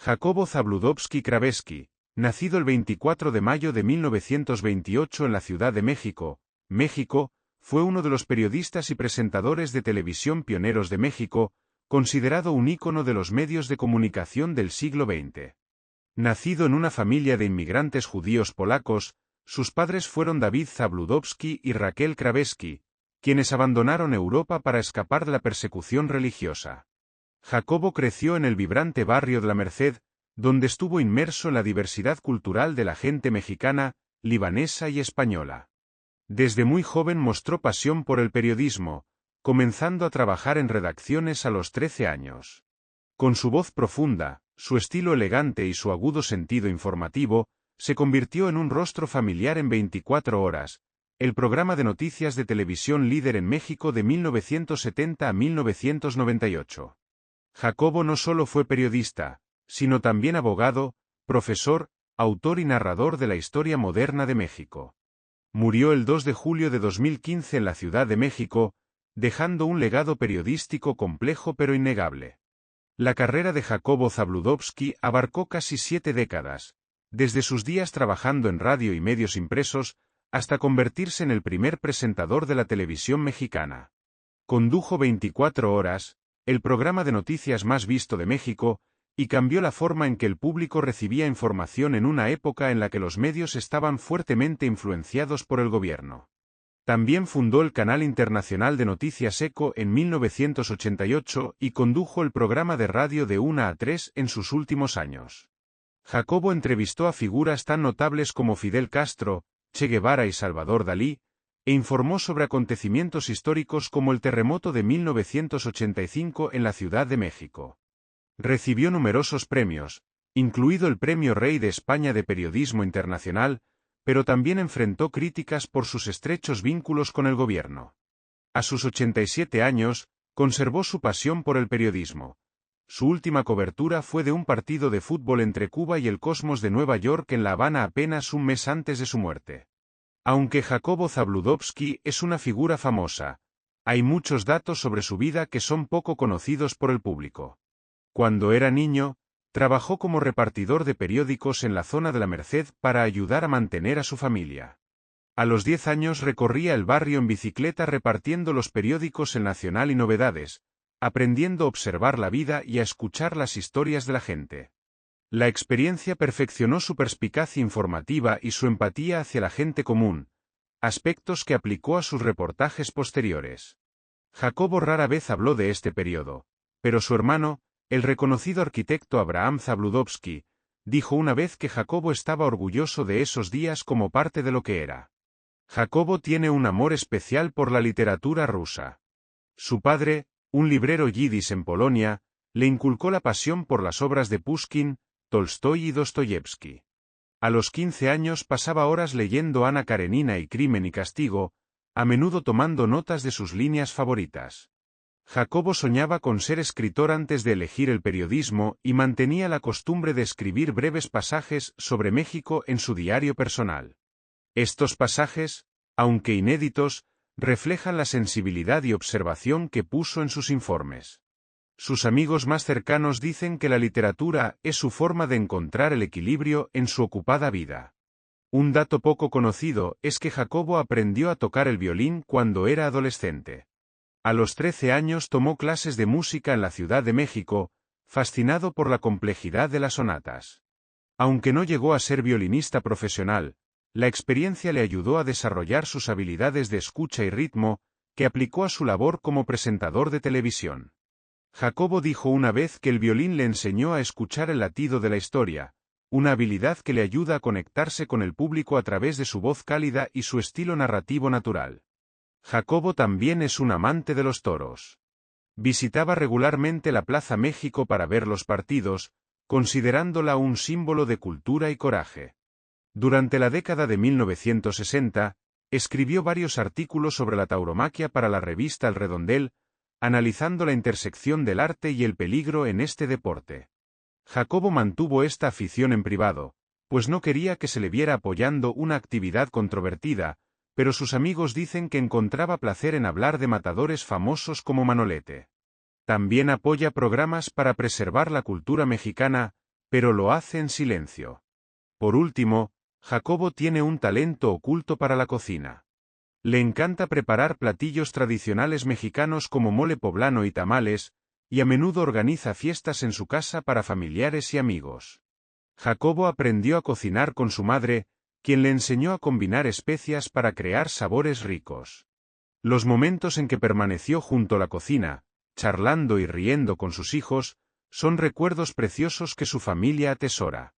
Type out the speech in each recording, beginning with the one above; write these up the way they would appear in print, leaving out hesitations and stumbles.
Jacobo Zabludovsky-Kraveski, nacido el 24 de mayo de 1928 en la Ciudad de México, México, fue uno de los periodistas y presentadores de televisión pioneros de México, considerado un ícono de los medios de comunicación del siglo XX. Nacido en una familia de inmigrantes judíos polacos, sus padres fueron David Zabludovsky y Raquel Kraveski, quienes abandonaron Europa para escapar de la persecución religiosa. Jacobo creció en el vibrante barrio de La Merced, donde estuvo inmerso en la diversidad cultural de la gente mexicana, libanesa y española. Desde muy joven mostró pasión por el periodismo, comenzando a trabajar en redacciones a los 13 años. Con su voz profunda, su estilo elegante y su agudo sentido informativo, se convirtió en un rostro familiar en 24 horas, el programa de noticias de televisión líder en México de 1970 a 1998. Jacobo no solo fue periodista, sino también abogado, profesor, autor y narrador de la historia moderna de México. Murió el 2 de julio de 2015 en la Ciudad de México, dejando un legado periodístico complejo pero innegable. La carrera de Jacobo Zabludovsky abarcó casi 7 décadas, desde sus días trabajando en radio y medios impresos, hasta convertirse en el primer presentador de la televisión mexicana. Condujo 24 horas, el programa de noticias más visto de México, y cambió la forma en que el público recibía información en una época en la que los medios estaban fuertemente influenciados por el gobierno. También fundó el canal internacional de noticias ECO en 1988 y condujo el programa de radio de 1 a 3 en sus últimos años. Jacobo entrevistó a figuras tan notables como Fidel Castro, Che Guevara y Salvador Dalí, e informó sobre acontecimientos históricos como el terremoto de 1985 en la Ciudad de México. Recibió numerosos premios, incluido el Premio Rey de España de Periodismo Internacional, pero también enfrentó críticas por sus estrechos vínculos con el gobierno. A sus 87 años, conservó su pasión por el periodismo. Su última cobertura fue de un partido de fútbol entre Cuba y el Cosmos de Nueva York en La Habana apenas un mes antes de su muerte. Aunque Jacobo Zabludovsky es una figura famosa, hay muchos datos sobre su vida que son poco conocidos por el público. Cuando era niño, trabajó como repartidor de periódicos en la zona de La Merced para ayudar a mantener a su familia. A los 10 años recorría el barrio en bicicleta repartiendo los periódicos El Nacional y Novedades, aprendiendo a observar la vida y a escuchar las historias de la gente. La experiencia perfeccionó su perspicacia informativa y su empatía hacia la gente común, aspectos que aplicó a sus reportajes posteriores. Jacobo rara vez habló de este periodo, pero su hermano, el reconocido arquitecto Abraham Zabludovsky, dijo una vez que Jacobo estaba orgulloso de esos días como parte de lo que era. Jacobo tiene un amor especial por la literatura rusa. Su padre, un librero yidis en Polonia, le inculcó la pasión por las obras de Pushkin, Tolstói y Dostoyevsky. A los 15 años pasaba horas leyendo Ana Karenina y Crimen y Castigo, a menudo tomando notas de sus líneas favoritas. Jacobo soñaba con ser escritor antes de elegir el periodismo y mantenía la costumbre de escribir breves pasajes sobre México en su diario personal. Estos pasajes, aunque inéditos, reflejan la sensibilidad y observación que puso en sus informes. Sus amigos más cercanos dicen que la literatura es su forma de encontrar el equilibrio en su ocupada vida. Un dato poco conocido es que Jacobo aprendió a tocar el violín cuando era adolescente. A los 13 años tomó clases de música en la Ciudad de México, fascinado por la complejidad de las sonatas. Aunque no llegó a ser violinista profesional, la experiencia le ayudó a desarrollar sus habilidades de escucha y ritmo, que aplicó a su labor como presentador de televisión. Jacobo dijo una vez que el violín le enseñó a escuchar el latido de la historia, una habilidad que le ayuda a conectarse con el público a través de su voz cálida y su estilo narrativo natural. Jacobo también es un amante de los toros. Visitaba regularmente la Plaza México para ver los partidos, considerándola un símbolo de cultura y coraje. Durante la década de 1960, escribió varios artículos sobre la tauromaquia para la revista El Redondel, analizando la intersección del arte y el peligro en este deporte. Jacobo mantuvo esta afición en privado, pues no quería que se le viera apoyando una actividad controvertida, pero sus amigos dicen que encontraba placer en hablar de matadores famosos como Manolete. También apoya programas para preservar la cultura mexicana, pero lo hace en silencio. Por último, Jacobo tiene un talento oculto para la cocina. Le encanta preparar platillos tradicionales mexicanos como mole poblano y tamales, y a menudo organiza fiestas en su casa para familiares y amigos. Jacobo aprendió a cocinar con su madre, quien le enseñó a combinar especias para crear sabores ricos. Los momentos en que permaneció junto a la cocina, charlando y riendo con sus hijos, son recuerdos preciosos que su familia atesora.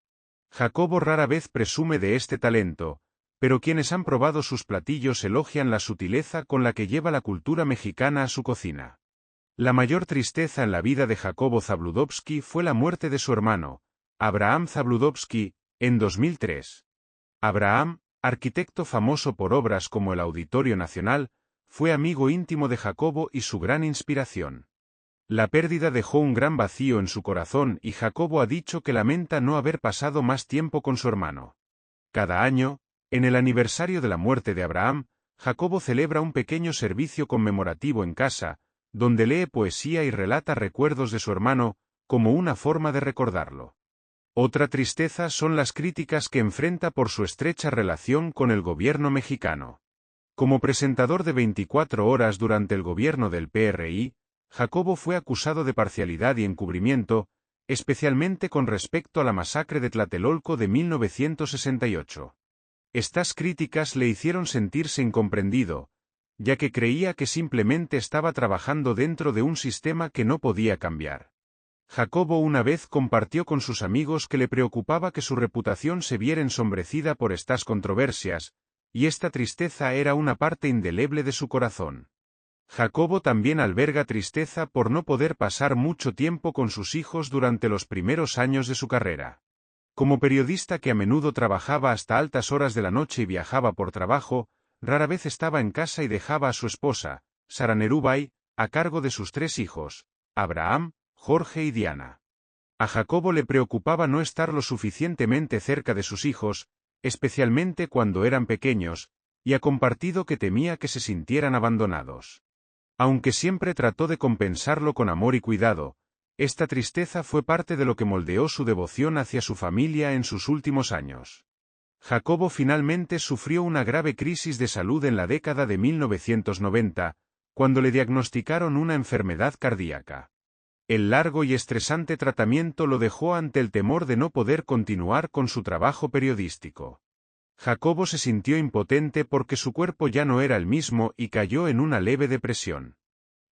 Jacobo rara vez presume de este talento, pero quienes han probado sus platillos elogian la sutileza con la que lleva la cultura mexicana a su cocina. La mayor tristeza en la vida de Jacobo Zabludovsky fue la muerte de su hermano, Abraham Zabludovsky, en 2003. Abraham, arquitecto famoso por obras como el Auditorio Nacional, fue amigo íntimo de Jacobo y su gran inspiración. La pérdida dejó un gran vacío en su corazón y Jacobo ha dicho que lamenta no haber pasado más tiempo con su hermano. Cada año, en el aniversario de la muerte de Abraham, Jacobo celebra un pequeño servicio conmemorativo en casa, donde lee poesía y relata recuerdos de su hermano, como una forma de recordarlo. Otra tristeza son las críticas que enfrenta por su estrecha relación con el gobierno mexicano. Como presentador de 24 horas durante el gobierno del PRI, Jacobo fue acusado de parcialidad y encubrimiento, especialmente con respecto a la masacre de Tlatelolco de 1968. Estas críticas le hicieron sentirse incomprendido, ya que creía que simplemente estaba trabajando dentro de un sistema que no podía cambiar. Jacobo una vez compartió con sus amigos que le preocupaba que su reputación se viera ensombrecida por estas controversias, y esta tristeza era una parte indeleble de su corazón. Jacobo también alberga tristeza por no poder pasar mucho tiempo con sus hijos durante los primeros años de su carrera. Como periodista que a menudo trabajaba hasta altas horas de la noche y viajaba por trabajo, rara vez estaba en casa y dejaba a su esposa, Sara Nerubay, a cargo de sus 3 hijos, Abraham, Jorge y Diana. A Jacobo le preocupaba no estar lo suficientemente cerca de sus hijos, especialmente cuando eran pequeños, y ha compartido que temía que se sintieran abandonados. Aunque siempre trató de compensarlo con amor y cuidado, esta tristeza fue parte de lo que moldeó su devoción hacia su familia en sus últimos años. Jacobo finalmente sufrió una grave crisis de salud en la década de 1990, cuando le diagnosticaron una enfermedad cardíaca. El largo y estresante tratamiento lo dejó ante el temor de no poder continuar con su trabajo periodístico. Jacobo se sintió impotente porque su cuerpo ya no era el mismo y cayó en una leve depresión.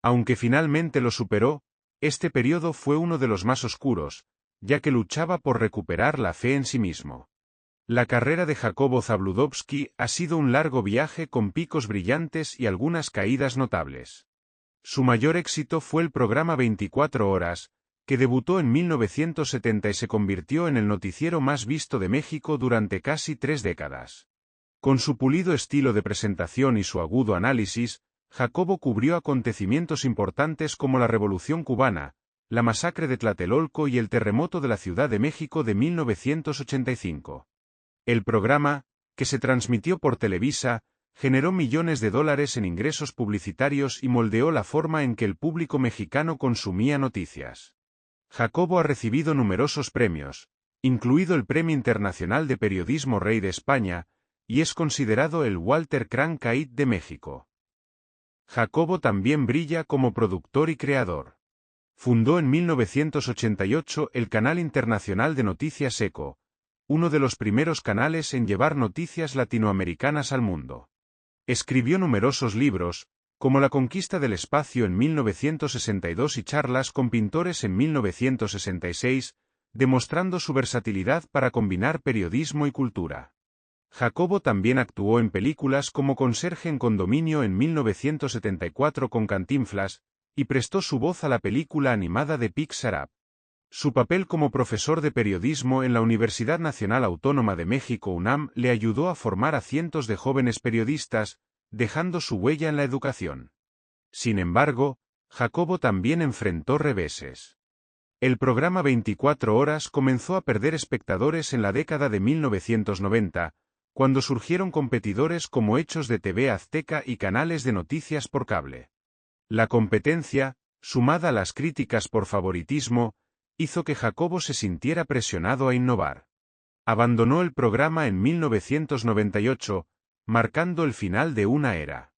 Aunque finalmente lo superó, este periodo fue uno de los más oscuros, ya que luchaba por recuperar la fe en sí mismo. La carrera de Jacobo Zabludovsky ha sido un largo viaje con picos brillantes y algunas caídas notables. Su mayor éxito fue el programa 24 horas, que debutó en 1970 y se convirtió en el noticiero más visto de México durante casi 3 décadas. Con su pulido estilo de presentación y su agudo análisis, Jacobo cubrió acontecimientos importantes como la Revolución Cubana, la masacre de Tlatelolco y el terremoto de la Ciudad de México de 1985. El programa, que se transmitió por Televisa, generó millones de dólares en ingresos publicitarios y moldeó la forma en que el público mexicano consumía noticias. Jacobo ha recibido numerosos premios, incluido el Premio Internacional de Periodismo Rey de España, y es considerado el Walter Cronkite de México. Jacobo también brilla como productor y creador. Fundó en 1988 el Canal Internacional de Noticias ECO, uno de los primeros canales en llevar noticias latinoamericanas al mundo. Escribió numerosos libros, como La conquista del espacio en 1962 y Charlas con pintores en 1966, demostrando su versatilidad para combinar periodismo y cultura. Jacobo también actuó en películas como Conserje en Condominio en 1974 con Cantinflas, y prestó su voz a la película animada de Pixar Up. Su papel como profesor de periodismo en la Universidad Nacional Autónoma de México UNAM le ayudó a formar a cientos de jóvenes periodistas, dejando su huella en la educación. Sin embargo, Jacobo también enfrentó reveses. El programa 24 horas comenzó a perder espectadores en la década de 1990, cuando surgieron competidores como Hechos de TV Azteca y canales de noticias por cable. La competencia, sumada a las críticas por favoritismo, hizo que Jacobo se sintiera presionado a innovar. Abandonó el programa en 1998, marcando el final de una era.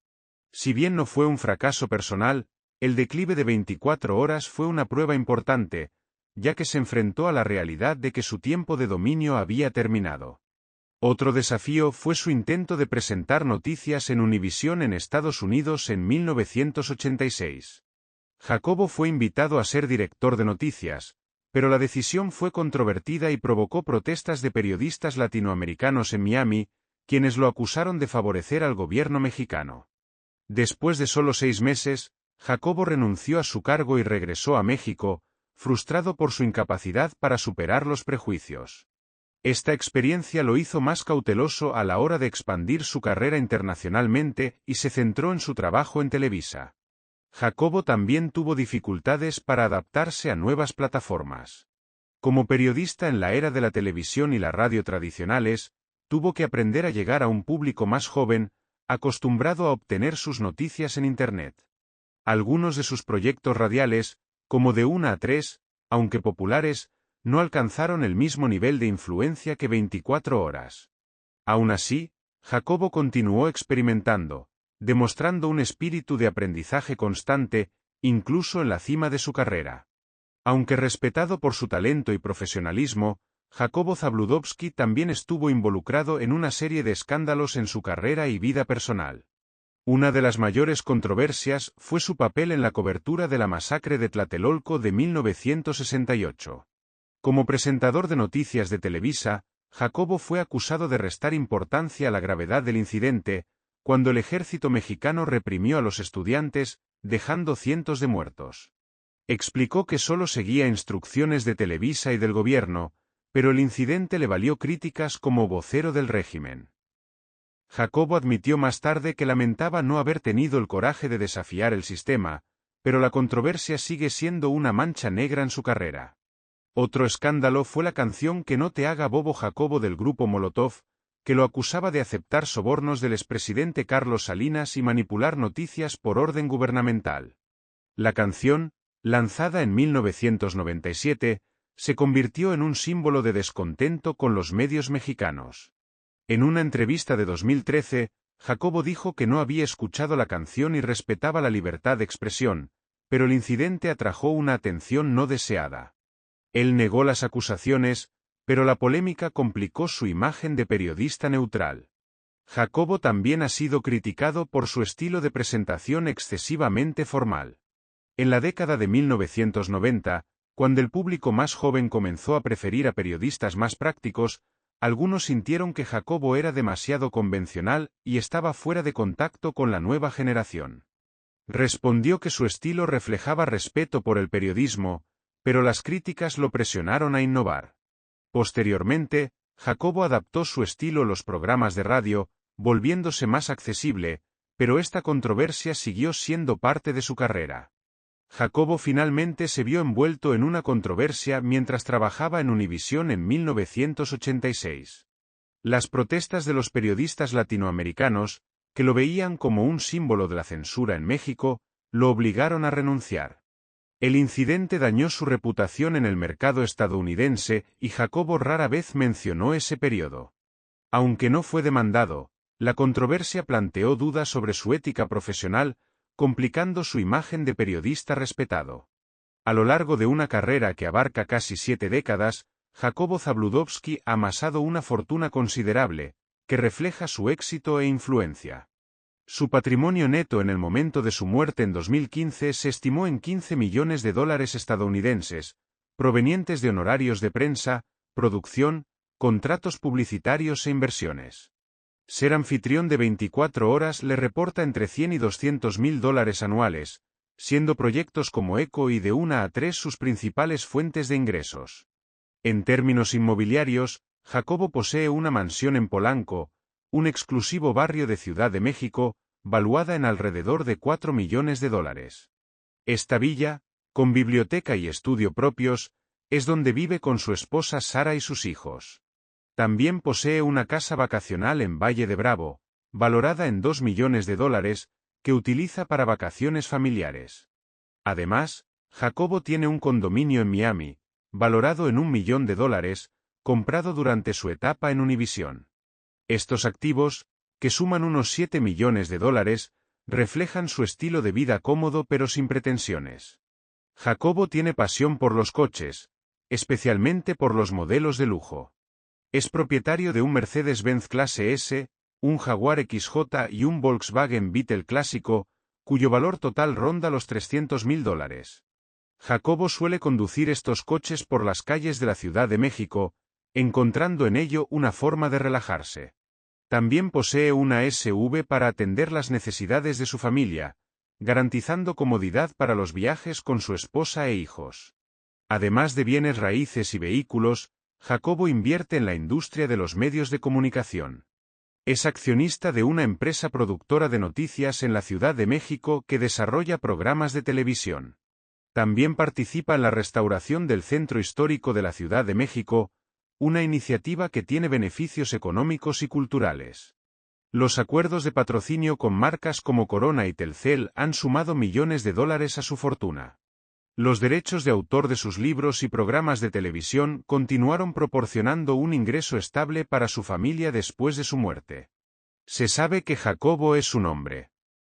Si bien no fue un fracaso personal, el declive de 24 horas fue una prueba importante, ya que se enfrentó a la realidad de que su tiempo de dominio había terminado. Otro desafío fue su intento de presentar noticias en Univisión en Estados Unidos en 1986. Jacobo fue invitado a ser director de noticias, pero la decisión fue controvertida y provocó protestas de periodistas latinoamericanos en Miami, quienes lo acusaron de favorecer al gobierno mexicano. Después de solo 6 meses, Jacobo renunció a su cargo y regresó a México, frustrado por su incapacidad para superar los prejuicios. Esta experiencia lo hizo más cauteloso a la hora de expandir su carrera internacionalmente y se centró en su trabajo en Televisa. Jacobo también tuvo dificultades para adaptarse a nuevas plataformas. Como periodista en la era de la televisión y la radio tradicionales, tuvo que aprender a llegar a un público más joven, acostumbrado a obtener sus noticias en Internet. Algunos de sus proyectos radiales, como De 1 a 3, aunque populares, no alcanzaron el mismo nivel de influencia que 24 horas. Aún así, Jacobo continuó experimentando, demostrando un espíritu de aprendizaje constante, incluso en la cima de su carrera. Aunque respetado por su talento y profesionalismo, Jacobo Zabludovsky también estuvo involucrado en una serie de escándalos en su carrera y vida personal. Una de las mayores controversias fue su papel en la cobertura de la masacre de Tlatelolco de 1968. Como presentador de noticias de Televisa, Jacobo fue acusado de restar importancia a la gravedad del incidente, cuando el ejército mexicano reprimió a los estudiantes, dejando cientos de muertos. Explicó que solo seguía instrucciones de Televisa y del gobierno, pero el incidente le valió críticas como vocero del régimen. Jacobo admitió más tarde que lamentaba no haber tenido el coraje de desafiar el sistema, pero la controversia sigue siendo una mancha negra en su carrera. Otro escándalo fue la canción Que no te haga bobo Jacobo del grupo Molotov, que lo acusaba de aceptar sobornos del expresidente Carlos Salinas y manipular noticias por orden gubernamental. La canción, lanzada en 1997, se convirtió en un símbolo de descontento con los medios mexicanos. En una entrevista de 2013, Jacobo dijo que no había escuchado la canción y respetaba la libertad de expresión, pero el incidente atrajo una atención no deseada. Él negó las acusaciones, pero la polémica complicó su imagen de periodista neutral. Jacobo también ha sido criticado por su estilo de presentación excesivamente formal. En la década de 1990, cuando el público más joven comenzó a preferir a periodistas más prácticos, algunos sintieron que Jacobo era demasiado convencional y estaba fuera de contacto con la nueva generación. Respondió que su estilo reflejaba respeto por el periodismo, pero las críticas lo presionaron a innovar. Posteriormente, Jacobo adaptó su estilo a los programas de radio, volviéndose más accesible, pero esta controversia siguió siendo parte de su carrera. Jacobo finalmente se vio envuelto en una controversia mientras trabajaba en Univisión en 1986. Las protestas de los periodistas latinoamericanos, que lo veían como un símbolo de la censura en México, lo obligaron a renunciar. El incidente dañó su reputación en el mercado estadounidense y Jacobo rara vez mencionó ese periodo. Aunque no fue demandado, la controversia planteó dudas sobre su ética profesional, complicando su imagen de periodista respetado. A lo largo de una carrera que abarca casi 7 décadas, Jacobo Zabludovsky ha amasado una fortuna considerable, que refleja su éxito e influencia. Su patrimonio neto en el momento de su muerte en 2015 se estimó en $15 millones estadounidenses, provenientes de honorarios de prensa, producción, contratos publicitarios e inversiones. Ser anfitrión de 24 horas le reporta entre $100 y $200.000 anuales, siendo proyectos como Eco y De 1 a 3 sus principales fuentes de ingresos. En términos inmobiliarios, Jacobo posee una mansión en Polanco, un exclusivo barrio de Ciudad de México, valuada en alrededor de $4 millones. Esta villa, con biblioteca y estudio propios, es donde vive con su esposa Sara y sus hijos. También posee una casa vacacional en Valle de Bravo, valorada en $2 millones, que utiliza para vacaciones familiares. Además, Jacobo tiene un condominio en Miami, valorado en $1 millón, comprado durante su etapa en Univision. Estos activos, que suman unos $7 millones, reflejan su estilo de vida cómodo pero sin pretensiones. Jacobo tiene pasión por los coches, especialmente por los modelos de lujo. Es propietario de un Mercedes-Benz Clase S, un Jaguar XJ y un Volkswagen Beetle clásico, cuyo valor total ronda los $300.000. Jacobo suele conducir estos coches por las calles de la Ciudad de México, encontrando en ello una forma de relajarse. También posee una SUV para atender las necesidades de su familia, garantizando comodidad para los viajes con su esposa e hijos. Además de bienes raíces y vehículos, Jacobo invierte en la industria de los medios de comunicación. Es accionista de una empresa productora de noticias en la Ciudad de México que desarrolla programas de televisión. También participa en la restauración del Centro Histórico de la Ciudad de México, una iniciativa que tiene beneficios económicos y culturales. Los acuerdos de patrocinio con marcas como Corona y Telcel han sumado millones de dólares a su fortuna. Los derechos de autor de sus libros y programas de televisión continuaron proporcionando un ingreso estable para su familia después de su muerte. Se sabe que Jacobo es un hombre